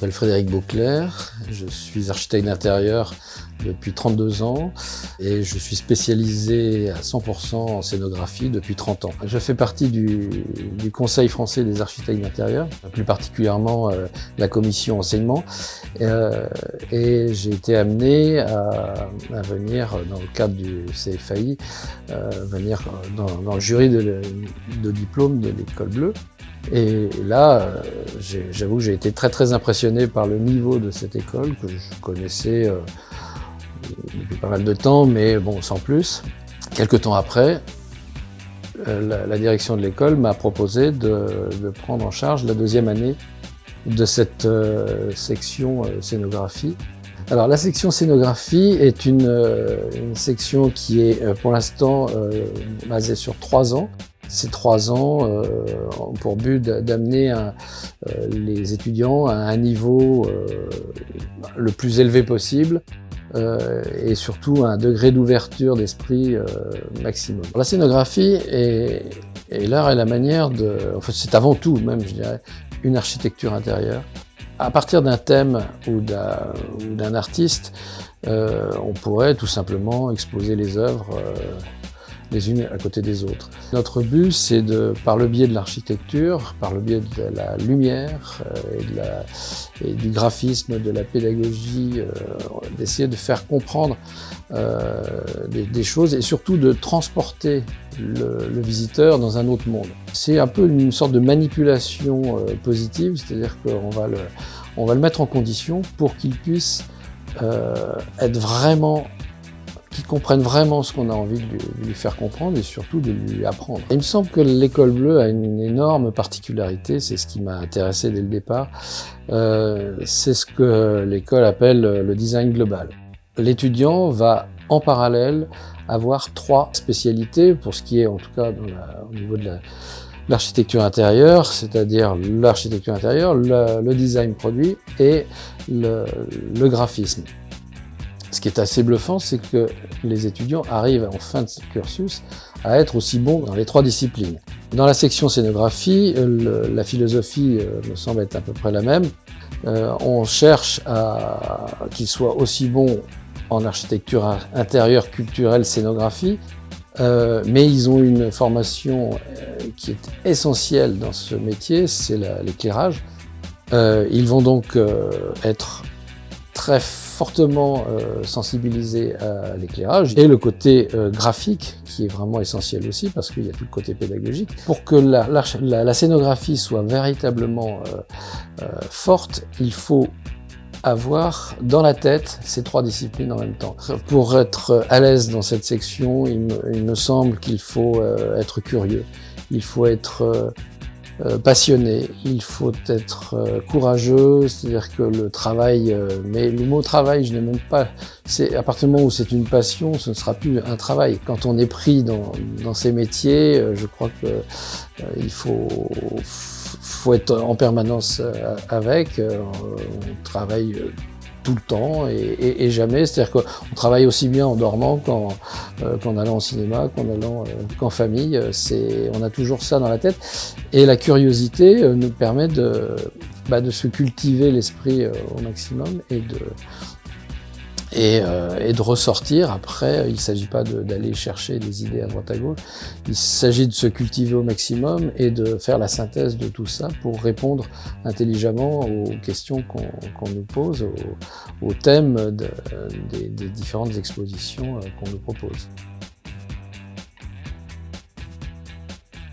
m'appelle Frédéric Beauclerc, je suis architecte d'intérieur depuis 32 ans et je suis spécialisé à 100% en scénographie depuis 30 ans. Je fais partie du Conseil français des architectes d'intérieur, plus particulièrement la commission enseignement, et j'ai été amené à venir, dans le cadre du CFAI, venir dans le jury de diplôme de l'École Bleue. Et là, j'avoue que j'ai été très impressionné par le niveau de cette école que je connaissais depuis pas mal de temps, mais bon, sans plus. Quelques temps après, la direction de l'école m'a proposé de prendre en charge la deuxième année de cette section scénographie. Alors la section scénographie est une section qui est pour l'instant basée sur 3 ans. Ces 3 ans ont pour but d'amener les étudiants à un niveau le plus élevé possible et surtout à un degré d'ouverture d'esprit maximum. La scénographie est l'art et la manière de... Enfin, c'est avant tout même, je dirais, une architecture intérieure. À partir d'un thème ou d'un artiste, on pourrait tout simplement exposer les œuvres les unes à côté des autres. Notre but, c'est par le biais de l'architecture, par le biais de la lumière et du graphisme, de la pédagogie, d'essayer de faire comprendre des choses et surtout de transporter le visiteur dans un autre monde. C'est un peu une sorte de manipulation positive, c'est-à-dire qu'on va le mettre en condition pour qu'il puisse être vraiment, qu'il comprenne vraiment ce qu'on a envie de lui faire comprendre et surtout de lui apprendre. Il me semble que l'École Bleue a une énorme particularité, c'est ce qui m'a intéressé dès le départ, c'est ce que l'école appelle le design global. L'étudiant va en parallèle avoir 3 spécialités pour ce qui est en tout cas au niveau de l'architecture intérieure, c'est-à-dire l'architecture intérieure, le design produit et le graphisme. Ce qui est assez bluffant, c'est que les étudiants arrivent en fin de cursus à être aussi bons dans les 3 disciplines. Dans la section scénographie, la philosophie me semble être à peu près la même. On cherche à qu'ils soient aussi bons en architecture intérieure, culturelle, scénographie, mais ils ont une formation qui est essentielle dans ce métier, c'est l'éclairage. Ils vont donc être très fortement sensibilisés à l'éclairage et le côté graphique qui est vraiment essentiel aussi parce qu'il y a tout le côté pédagogique. Pour que la scénographie soit véritablement forte, il faut avoir dans la tête ces 3 disciplines en même temps. Pour être à l'aise dans cette section, il me semble qu'il faut être curieux, il faut être passionné, il faut être courageux, c'est-à-dire que le travail, mais le mot travail, je n'aime même pas, c'est à partir du moment où c'est une passion, ce ne sera plus un travail. Quand on est pris dans ces métiers, je crois que il faut être en permanence avec, on travaille tout le temps et jamais, c'est-à-dire qu'on travaille aussi bien en dormant qu'en allant au cinéma, qu'en famille, on a toujours ça dans la tête. Et la curiosité nous permet de se cultiver l'esprit au maximum et de ressortir. Après, il ne s'agit pas d'aller chercher des idées à droite à gauche, il s'agit de se cultiver au maximum et de faire la synthèse de tout ça pour répondre intelligemment aux questions qu'on nous pose, aux thèmes des différentes expositions qu'on nous propose.